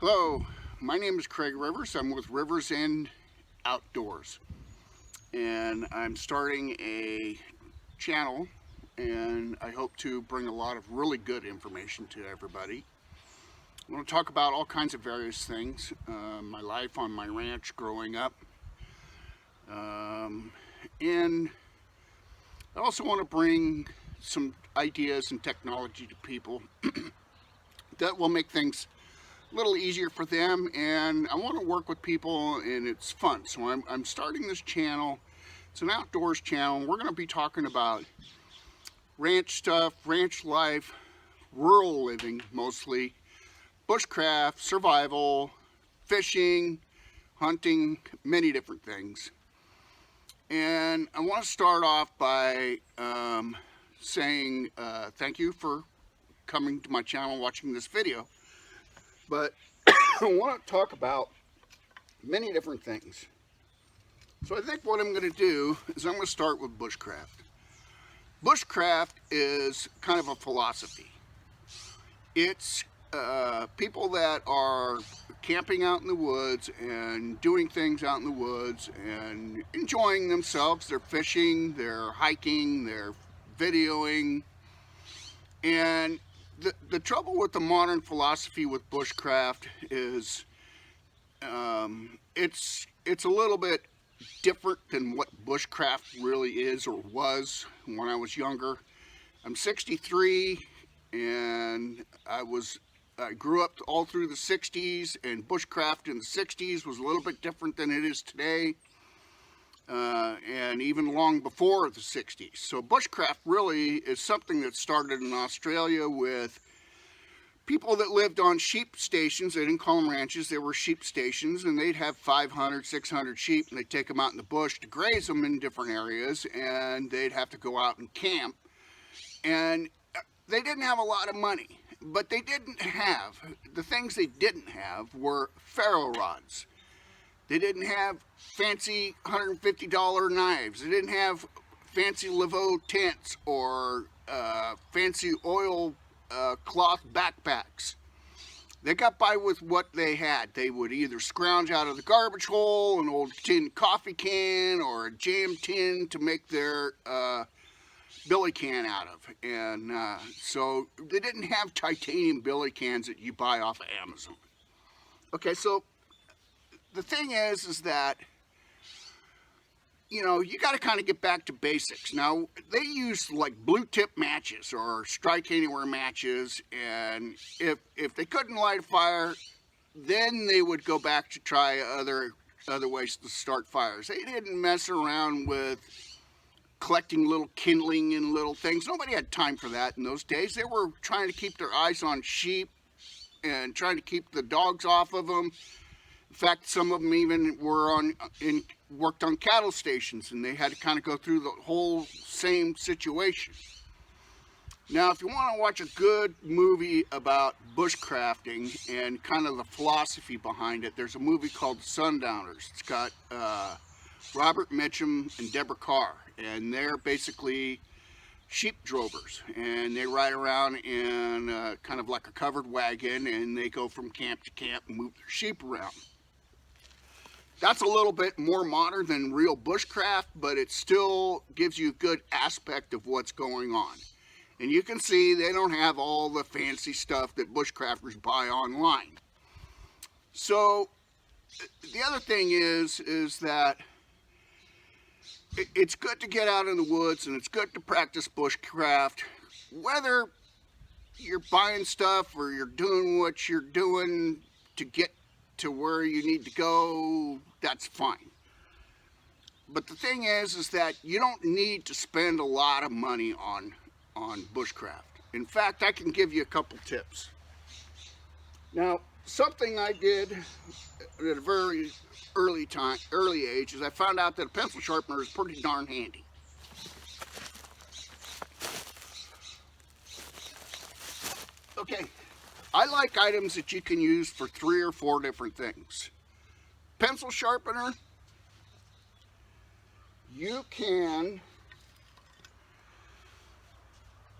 Hello, my name is Craig Rivers. I'm with Rivers and Outdoors, and I'm starting a channel, and I hope to bring a lot of really good information to everybody. I want to talk about all kinds of various things, my life on my ranch growing up, and I also want to bring some ideas and technology to people that will make things a little easier for them, and I want to work with people, and it's fun. So I'm starting this channel. It's an outdoors channel. We're going to be talking about ranch stuff, ranch life, rural living mostly, bushcraft, survival, fishing, hunting, many different things. And I want to start off by saying thank you for coming to my channel, watching this video. But I want to talk about many different things. So I think what I'm going to do is I'm going to start with bushcraft. Bushcraft is kind of a philosophy. It's people that are camping out in the woods and doing things out in the woods and enjoying themselves. They're fishing, they're hiking, they're videoing. And the trouble with the modern philosophy with bushcraft is it's a little bit different than what bushcraft really is or was when I was younger. I'm 63, and I grew up all through the 60s, and bushcraft in the 60s was a little bit different than it is today, and even long before the 60s. So bushcraft really is something that started in Australia with people that lived on sheep stations. They didn't call them ranches, they were sheep stations, and they'd have 500, 600 sheep, and they'd take them out in the bush to graze them in different areas, and they'd have to go out and camp. And they didn't have a lot of money, but the things they didn't have were ferro rods. They didn't have fancy $150 knives. They didn't have fancy Laveau tents or fancy oil cloth backpacks. They got by with what they had. They would either scrounge out of the garbage hole an old tin coffee can or a jam tin to make their billy can out of. And so they didn't have titanium billy cans that you buy off of Amazon. Okay, so the thing is that, you know, you got to kind of get back to basics. Now, they used like blue tip matches or strike anywhere matches, and if they couldn't light a fire, then they would go back to try other ways to start fires. They didn't mess around with collecting little kindling and little things. Nobody had time for that in those days. They were trying to keep their eyes on sheep and trying to keep the dogs off of them. In fact, some of them even worked on cattle stations, and they had to kind of go through the whole same situation. Now, if you want to watch a good movie about bushcrafting and kind of the philosophy behind it, there's a movie called The Sundowners. It's got Robert Mitchum and Deborah Carr, and they're basically sheep drovers, and they ride around in kind of like a covered wagon, and they go from camp to camp and move their sheep around. That's a little bit more modern than real bushcraft, but it still gives you a good aspect of what's going on. And you can see they don't have all the fancy stuff that bushcrafters buy online. So the other thing is that it's good to get out in the woods, and it's good to practice bushcraft, whether you're buying stuff or you're doing what you're doing to get to where you need to go. That's fine. But the thing is that you don't need to spend a lot of money on bushcraft. In fact, I can give you a couple tips. Now, something I did at a very early age is I found out that a pencil sharpener is pretty darn handy. Okay, I like items that you can use for 3 or 4 different things. Pencil sharpener, you can,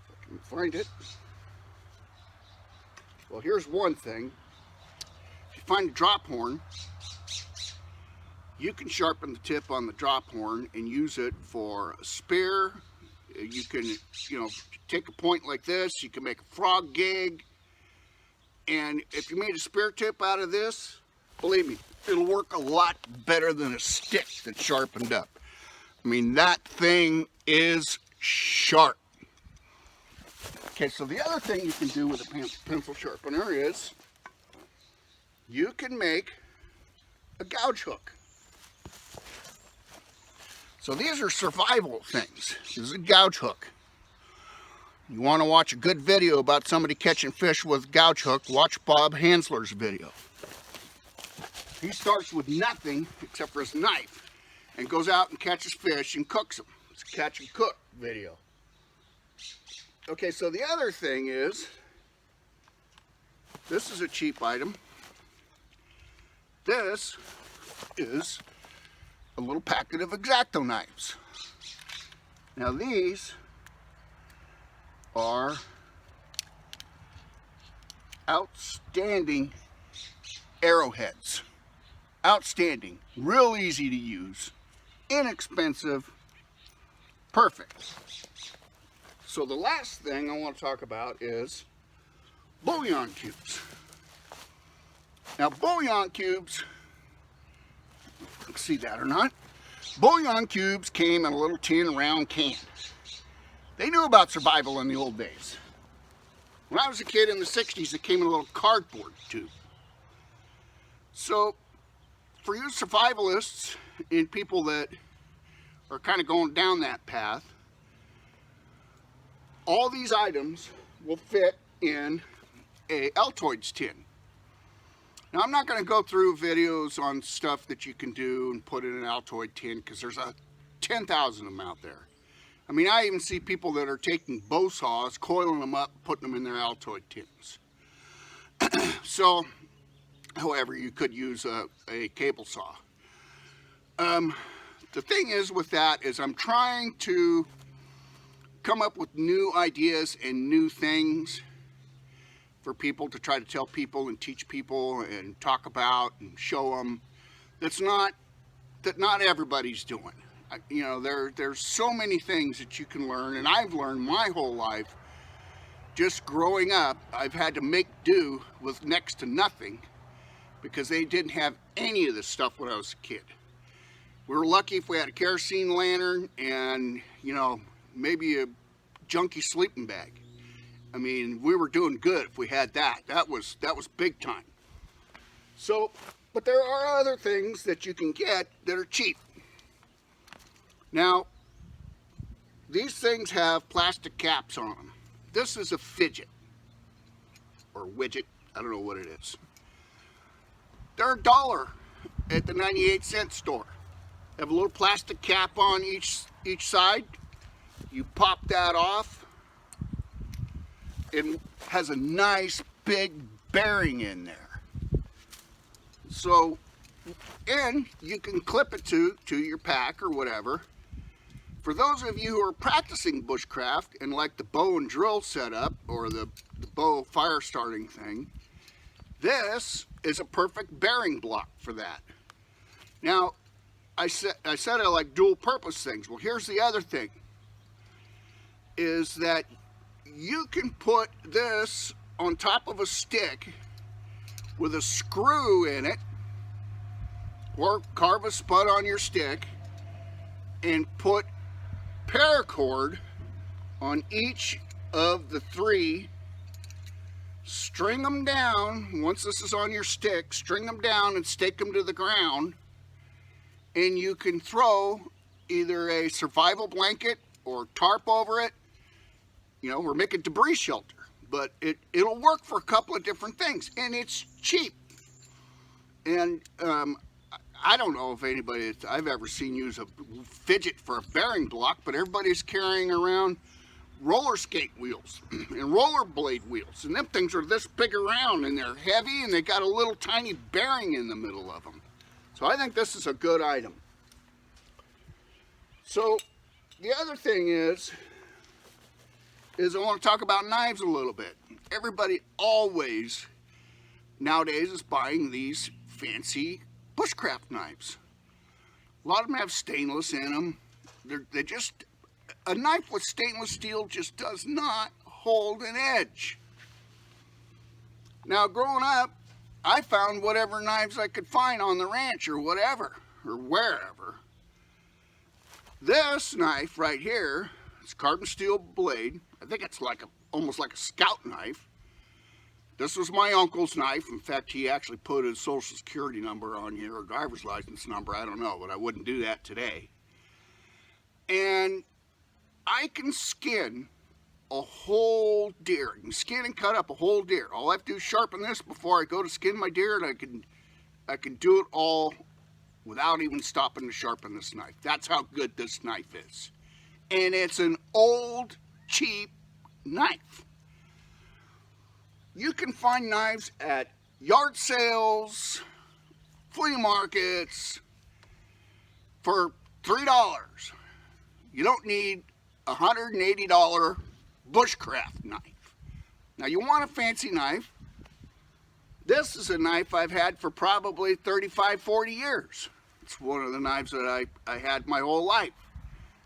if I can find it, well, here's one thing. If you find a drop horn, you can sharpen the tip on the drop horn and use it for a spear. You can, you know, take a point like this, you can make a frog gig, and if you made a spear tip out of this, believe me, it'll work a lot better than a stick that's sharpened up. I mean, that thing is sharp. Okay, so the other thing you can do with a pencil sharpener is you can make a gouge hook. So these are survival things. This is a gouge hook. You want to watch a good video about somebody catching fish with a gouge hook, watch Bob Hansler's video. He starts with nothing except for his knife and goes out and catches fish and cooks them. It's a catch and cook video. Okay, so the other thing is, this is a cheap item. This is a little packet of X-Acto knives. Now these are outstanding arrowheads. Outstanding, real easy to use, inexpensive, perfect. So the last thing I want to talk about is bouillon cubes. Now bouillon cubes, see that or not, bouillon cubes came in a little tin round can. They knew about survival in the old days. When I was a kid in the 60s, it came in a little cardboard tube. So for you survivalists and people that are kind of going down that path, all these items will fit in a Altoids tin. Now I'm not going to go through videos on stuff that you can do and put in an Altoid tin, because there's 10,000 of them out there. I mean, I even see people that are taking bow saws, coiling them up, putting them in their Altoid tins. So, however, you could use a cable saw. The thing is with that is I'm trying to come up with new ideas and new things for people to try to tell people and teach people and talk about and show them that not everybody's doing. You know, there's so many things that you can learn, and I've learned my whole life just growing up. I've had to make do with next to nothing because they didn't have any of this stuff when I was a kid. We were lucky if we had a kerosene lantern and, you know, maybe a junky sleeping bag. I mean, we were doing good if we had that. That was big time. So, but there are other things that you can get that are cheap. Now, these things have plastic caps on them. This is a fidget, or widget, I don't know what it is. They're $1 at the 98-cent store. They have a little plastic cap on each side. You pop that off. It has a nice big bearing in there. So, and you can clip it to your pack or whatever. For those of you who are practicing bushcraft and like the bow and drill setup or the bow fire starting thing, this is a perfect bearing block for that. Now, I said I like dual purpose things. Well, here's the other thing, is that you can put this on top of a stick with a screw in it, or carve a spud on your stick and put paracord on each of the three, string them down. Once this is on your stick, string them down and stake them to the ground, and you can throw either a survival blanket or tarp over it. You know, we're making debris shelter, but it'll work for a couple of different things, and it's cheap. And I don't know if anybody that I've ever seen use a fidget for a bearing block, but everybody's carrying around roller skate wheels and roller blade wheels, and them things are this big around, and they're heavy, and they got a little tiny bearing in the middle of them. So I think this is a good item. So the other thing is I want to talk about knives a little bit. Everybody always nowadays is buying these fancy bushcraft knives. A lot of them have stainless in them. They just, a knife with stainless steel just does not hold an edge. Now, growing up, I found whatever knives I could find on the ranch or whatever, or wherever. This knife right here, it's a carbon steel blade. I think it's like almost like a scout knife. This was my uncle's knife. In fact, he actually put his social security number on here, or driver's license number, I don't know, but I wouldn't do that today. And I can skin a whole deer. I can skin and cut up a whole deer. All I have to do is sharpen this before I go to skin my deer, and I can do it all without even stopping to sharpen this knife. That's how good this knife is. And it's an old, cheap knife. You can find knives at yard sales, flea markets for $3. You don't need a $180 bushcraft knife. Now, you want a fancy knife. This is a knife I've had for probably 35, 40 years. It's one of the knives that I had my whole life.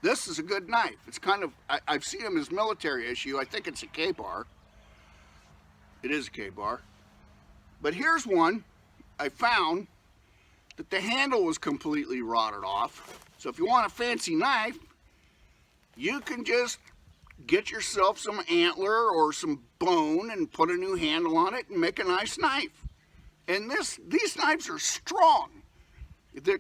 This is a good knife. It's kind of, I've seen them as military issue. I think it's a K-bar. It is a K-bar. But here's one I found that the handle was completely rotted off. So if you want a fancy knife, you can just get yourself some antler or some bone and put a new handle on it and make a nice knife. And these knives are strong.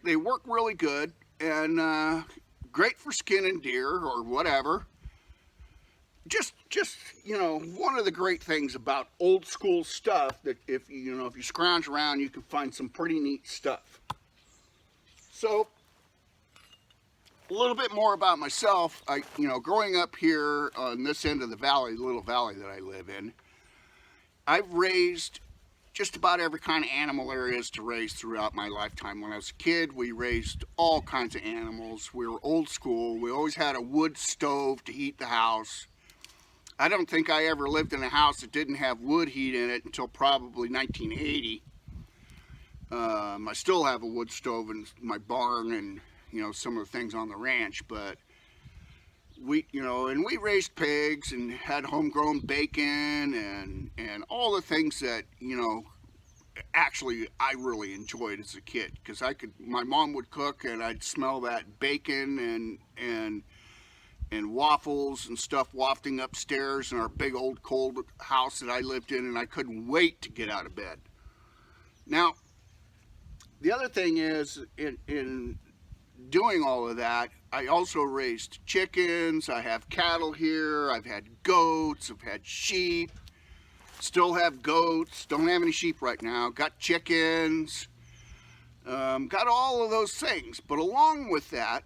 They work really good and great for skinning deer or whatever. Just you know, one of the great things about old school stuff that if you scrounge around, you can find some pretty neat stuff. So a little bit more about myself. Growing up here on this end of the valley, the little valley that I live in, I've raised just about every kind of animal there is to raise throughout my lifetime. When I was a kid, we raised all kinds of animals. We were old school. We always had a wood stove to heat the house. I don't think I ever lived in a house that didn't have wood heat in it until probably 1980. I still have a wood stove in my barn and some of the things on the ranch, but we raised pigs and had homegrown bacon and all the things that actually I really enjoyed as a kid, because my mom would cook and I'd smell that bacon and waffles and stuff wafting upstairs in our big old cold house that I lived in, and I couldn't wait to get out of bed. Now, the other thing is, in doing all of that, I also raised chickens. I have cattle here. I've had goats. I've had sheep. Still have goats. Don't have any sheep right now. Got chickens. Got all of those things. But along with that,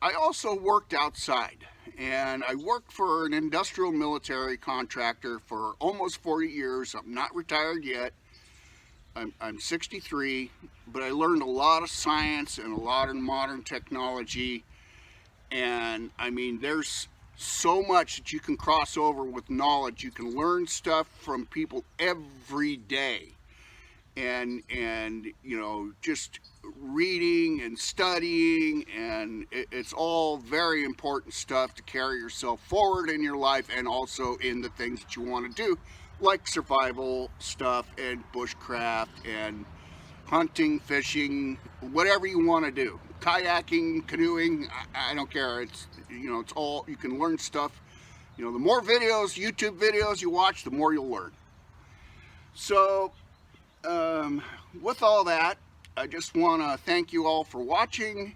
I also worked outside. And I worked for an industrial military contractor for almost 40 years. I'm not retired yet. I'm 63, but I learned a lot of science and a lot of modern technology. And I mean, there's so much that you can cross over with knowledge. You can learn stuff from people every day. And just reading and studying, and it's all very important stuff to carry yourself forward in your life and also in the things that you want to do, like survival stuff and bushcraft and hunting, fishing, whatever you want to do. Kayaking, canoeing, I don't care. It's all, you can learn stuff. The more videos, YouTube videos you watch, the more you'll learn. So with all that, I just want to thank you all for watching.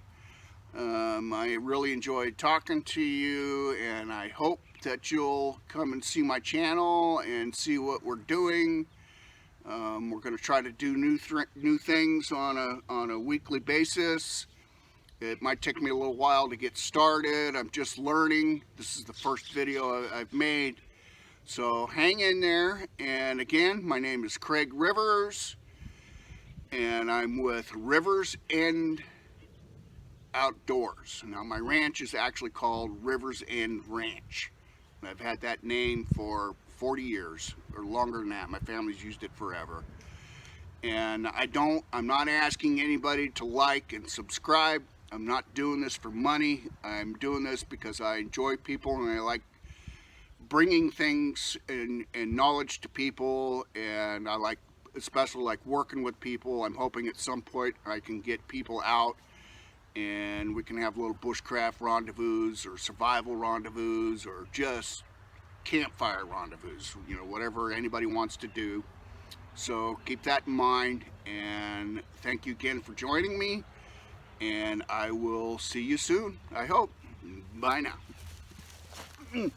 I really enjoyed talking to you, and I hope that you'll come and see my channel and see what we're doing. We're going to try to do new things on a weekly basis. It might take me a little while to get started. I'm just learning. This is the first video I've made. So hang in there. And again, my name is Craig Rivers, and I'm with Rivers End Outdoors. Now, my ranch is actually called Rivers End Ranch. I've had that name for 40 years or longer than that. My family's used it forever. And I'm not asking anybody to like and subscribe. I'm not doing this for money. I'm doing this because I enjoy people and I like bringing things and knowledge to people, and I like, especially like working with people. I'm hoping at some point I can get people out and we can have little bushcraft rendezvous or survival rendezvous or just campfire rendezvous, you know, whatever anybody wants to do. So keep that in mind, and thank you again for joining me, and I will see you soon, I hope. Bye now.